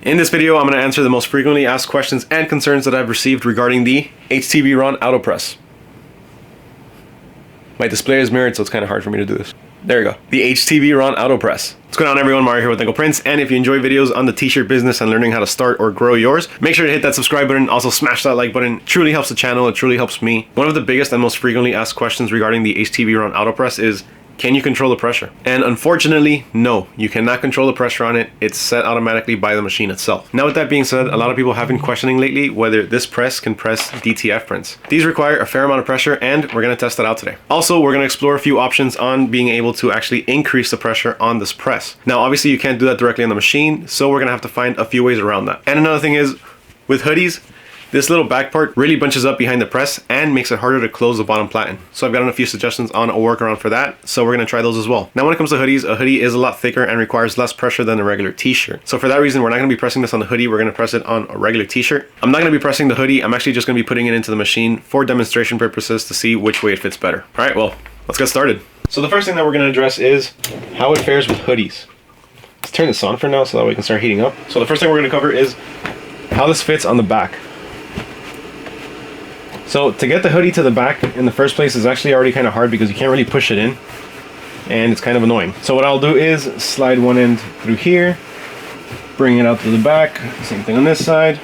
In this video, I'm going to answer the most frequently asked questions and concerns that I've received regarding the HTVRont Autopress. My display is mirrored, so it's kind of hard for me to do this. There you go. The HTVRont Autopress. What's going on, everyone? Mario here with TKO Prints, and if you enjoy videos on the t-shirt business and learning how to start or grow yours, make sure to hit that subscribe button. Also smash that like button. It truly helps the channel. It truly helps me. One of the biggest and most frequently asked questions regarding the HTVRont Autopress is, can you control the pressure? And unfortunately, no, you cannot control the pressure on it. It's set automatically by the machine itself. Now, with that being said, a lot of people have been questioning lately whether this press can press DTF prints. These require a fair amount of pressure, and we're gonna test that out today. Also, we're gonna explore a few options on being able to actually increase the pressure on this press. Now, obviously you can't do that directly on the machine, so we're gonna have to find a few ways around that. And another thing is, with hoodies, this little back part really bunches up behind the press and makes it harder to close the bottom platen. So I've gotten a few suggestions on a workaround for that, so we're gonna try those as well. Now when it comes to hoodies, a hoodie is a lot thicker and requires less pressure than a regular t-shirt. So for that reason, we're not gonna be pressing this on the hoodie, we're gonna press it on a regular t-shirt. I'm not gonna be pressing the hoodie, I'm actually just gonna be putting it into the machine for demonstration purposes to see which way it fits better. All right, well, let's get started. So the first thing that we're gonna address is how it fares with hoodies. Let's turn this on for now so that we can start heating up. So the first thing we're gonna cover is how this fits on the back. So to get the hoodie to the back in the first place is actually already kind of hard because you can't really push it in and it's kind of annoying. So what I'll do is slide one end through here, bring it out to the back, same thing on this side,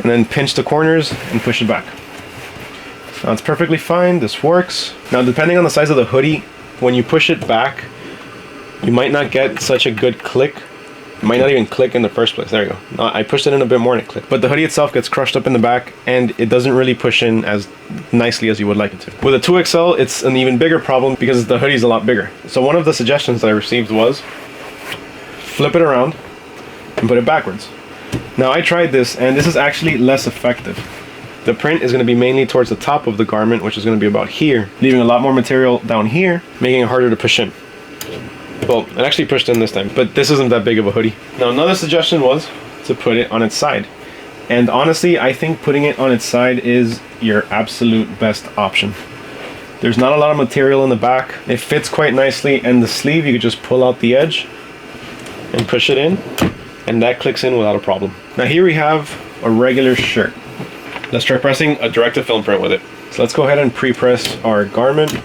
and then pinch the corners and push it back. Now it's perfectly fine, this works. Now depending on the size of the hoodie, when you push it back, you might not get such a good click. It might not even click in the first place. There you go. No, I pushed it in a bit more and it clicked. But the hoodie itself gets crushed up in the back and it doesn't really push in as nicely as you would like it to. With a 2XL, it's an even bigger problem because the hoodie is a lot bigger. So one of the suggestions that I received was flip it around and put it backwards. Now I tried this and this is actually less effective. The print is going to be mainly towards the top of the garment, which is going to be about here, leaving a lot more material down here, making it harder to push in. Well, it actually pushed in this time, but this isn't that big of a hoodie. Now, another suggestion was to put it on its side. And honestly, I think putting it on its side is your absolute best option. There's not a lot of material in the back. It fits quite nicely, and the sleeve, you could just pull out the edge and push it in, and that clicks in without a problem. Now here we have a regular shirt. Let's try pressing a direct-to-film print with it. So let's go ahead and pre-press our garment.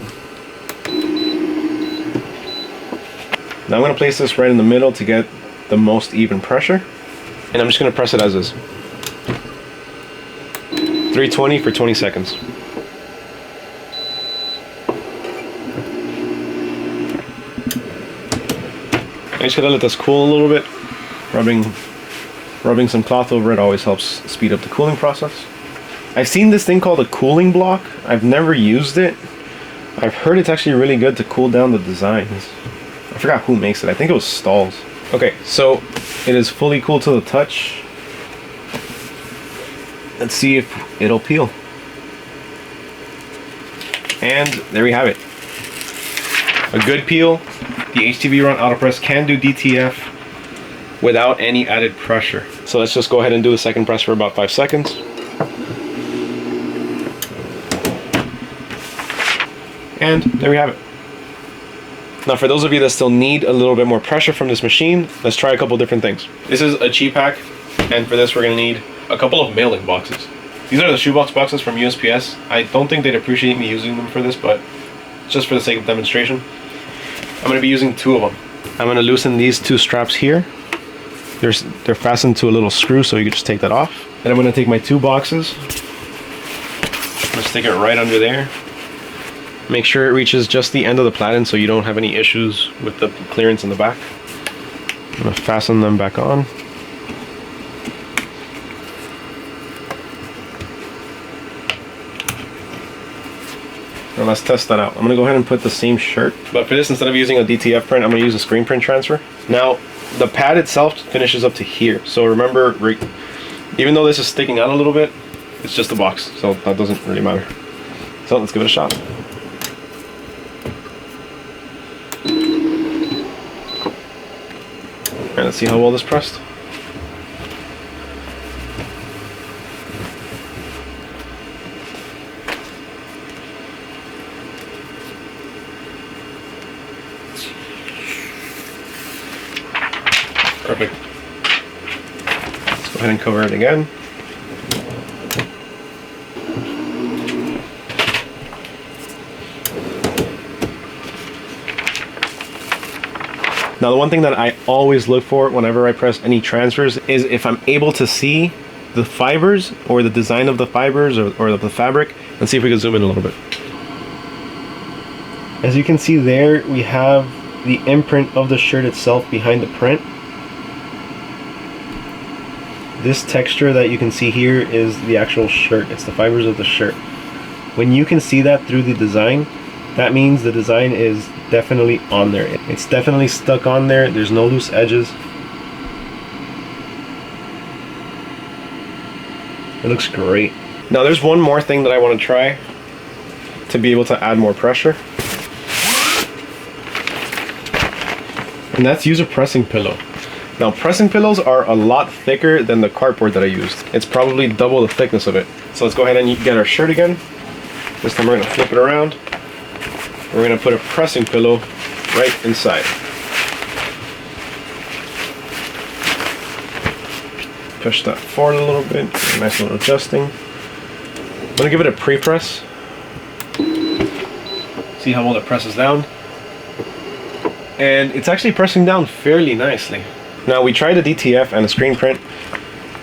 Now I'm going to place this right in the middle to get the most even pressure, and I'm just going to press it as is. 320 for 20 seconds. I just gotta let this cool a little bit. Rubbing some cloth over it always helps speed up the cooling process. I've seen this thing called a cooling block. I've never used it. I've heard it's actually really good to cool down the designs. I forgot who makes it. I think it was Stalls. Okay, so it is fully cool to the touch. Let's see if it'll peel. And there we have it. A good peel. The HTVRont Autopress can do DTF without any added pressure. So let's just go ahead and do the second press for about 5 seconds. And there we have it. Now for those of you that still need a little bit more pressure from this machine, let's try a couple different things. This is a cheap pack, and for this we're going to need a couple of mailing boxes. These are the shoebox boxes from USPS. I don't think they'd appreciate me using them for this, but just for the sake of demonstration, I'm going to be using 2 of them. I'm going to loosen these 2 straps here. They're fastened to a little screw, so you can just take that off. And I'm going to take my 2 boxes. I'm going to stick it right under there. Make sure it reaches just the end of the platen so you don't have any issues with the clearance in the back. I'm going to fasten them back on. Now let's test that out. I'm going to go ahead and put the same shirt, but for this, instead of using a DTF print, I'm going to use a screen print transfer. Now the pad itself finishes up to here, so remember, even though this is sticking out a little bit, it's just a box, so that doesn't really matter. So let's give it a shot. Alright, let's see how well this pressed. Perfect. ahead and cover it again. Now the one thing that I always look for whenever I press any transfers is if I'm able to see the fibers or the design of the fibers or the fabric. Let's see if we can zoom in a little bit. As you can see there, we have the imprint of the shirt itself behind the print. This texture that you can see here is the actual shirt. It's the fibers of the shirt. When you can see that through the design, that means the design is definitely on there. It's definitely stuck on there. There's no loose edges. It looks great. Now there's one more thing that I want to try to be able to add more pressure. And that's use a pressing pillow. Now pressing pillows are a lot thicker than the cardboard that I used. It's probably double the thickness of it. So let's go ahead and get our shirt again. This time we're going to flip it around. We're going to put a pressing pillow right inside. Push that forward a little bit, nice little adjusting. I'm going to give it a pre-press. See how well it presses down. And it's actually pressing down fairly nicely. Now we tried a DTF and a screen print.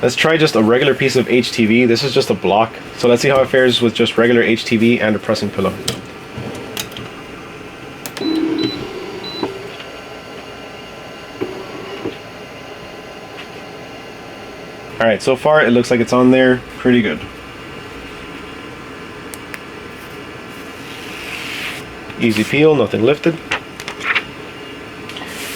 Let's try just a regular piece of HTV. This is just a block. So let's see how it fares with just regular HTV and a pressing pillow. Alright, so far it looks like it's on there pretty good. Easy peel, nothing lifted.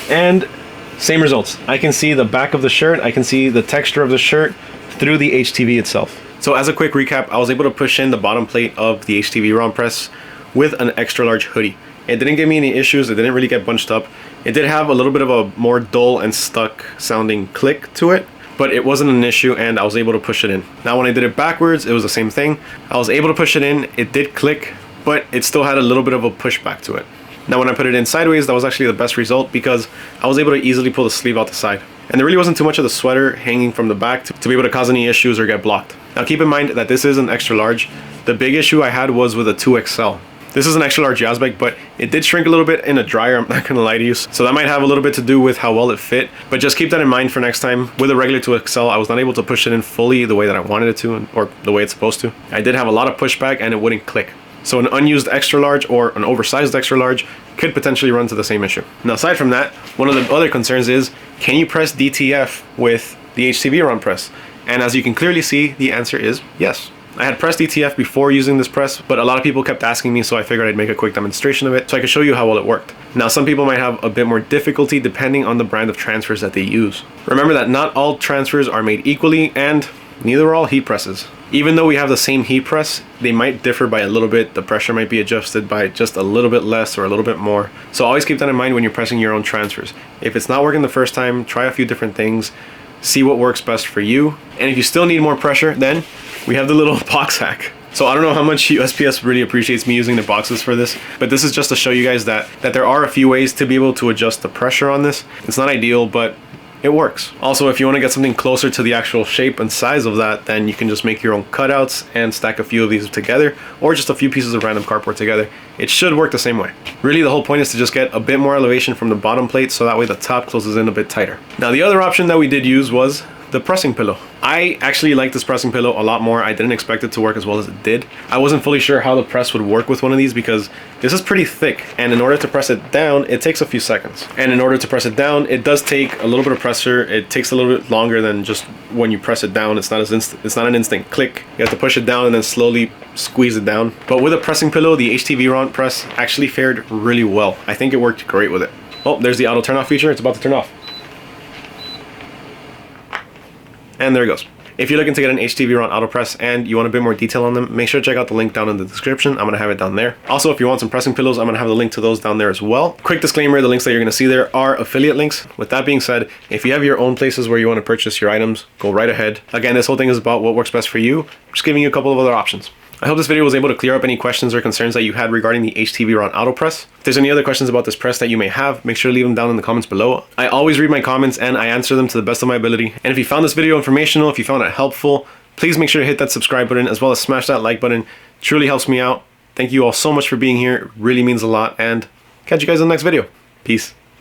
And same results. I can see the back of the shirt, I can see the texture of the shirt through the HTV itself. So as a quick recap, I was able to push in the bottom plate of the HTVRont press with an extra large hoodie. It didn't give me any issues, it didn't really get bunched up. It did have a little bit of a more dull and stuck sounding click to it, but it wasn't an issue and I was able to push it in. Now when I did it backwards, it was the same thing. I was able to push it in, it did click, but it still had a little bit of a pushback to it. Now when I put it in sideways, that was actually the best result because I was able to easily pull the sleeve out the side. And there really wasn't too much of the sweater hanging from the back to be able to cause any issues or get blocked. Now keep in mind that this is an extra large. The big issue I had was with a 2XL. This is an extra large Yazbek, but it did shrink a little bit in a dryer, I'm not gonna lie to you. So that might have a little bit to do with how well it fit, but just keep that in mind for next time. With a regular 2XL, I was not able to push it in fully the way that I wanted it to, or the way it's supposed to. I did have a lot of pushback and it wouldn't click. So an unused extra large or an oversized extra large could potentially run into the same issue. Now aside from that, one of the other concerns is, can you press DTF with the HTVRont press? And as you can clearly see, the answer is yes. I had pressed DTF before using this press, but a lot of people kept asking me, so I figured I'd make a quick demonstration of it so I could show you how well it worked. Now some people might have a bit more difficulty depending on the brand of transfers that they use. Remember that not all transfers are made equally, and neither are all heat presses. Even though we have the same heat press, they might differ by a little bit. The pressure might be adjusted by just a little bit less or a little bit more. So always keep that in mind when you're pressing your own transfers. If it's not working the first time, try a few different things, see what works best for you. And if you still need more pressure, then we have the little box hack. So I don't know how much USPS really appreciates me using their boxes for this, but this is just to show you guys that there are a few ways to be able to adjust the pressure on this. It's not ideal, but it works. Also, if you want to get something closer to the actual shape and size of that, then you can just make your own cutouts and stack a few of these together, or just a few pieces of random cardboard together. It should work the same way. Really, the whole point is to just get a bit more elevation from the bottom plate, so that way the top closes in a bit tighter. Now, the other option that we did use was the pressing pillow. I actually like this pressing pillow a lot more. I didn't expect it to work as well as it did. I wasn't fully sure how the press would work with one of these because this is pretty thick, and in order to press it down, it takes a few seconds. And in order to press it down, it does take a little bit of pressure. It takes a little bit longer than just when you press it down. It's not an instant click. You have to push it down and then slowly squeeze it down. But with a pressing pillow, the HTVRont press actually fared really well. I think it worked great with it. Oh, there's the auto turn off feature. It's about to turn off. And there it goes. If you're looking to get an HTVRont Autopress and you want a bit more detail on them, make sure to check out the link down in the description. I'm going to have it down there. Also, if you want some pressing pillows, I'm going to have the link to those down there as well. Quick disclaimer, the links that you're going to see there are affiliate links. With that being said, if you have your own places where you want to purchase your items, go right ahead. Again, this whole thing is about what works best for you. I'm just giving you a couple of other options. I hope this video was able to clear up any questions or concerns that you had regarding the HTVRont Autopress. If there's any other questions about this press that you may have, make sure to leave them down in the comments below. I always read my comments and I answer them to the best of my ability. And if you found this video informational, if you found it helpful, please make sure to hit that subscribe button as well as smash that like button. It truly helps me out. Thank you all so much for being here. It really means a lot, and catch you guys in the next video. Peace.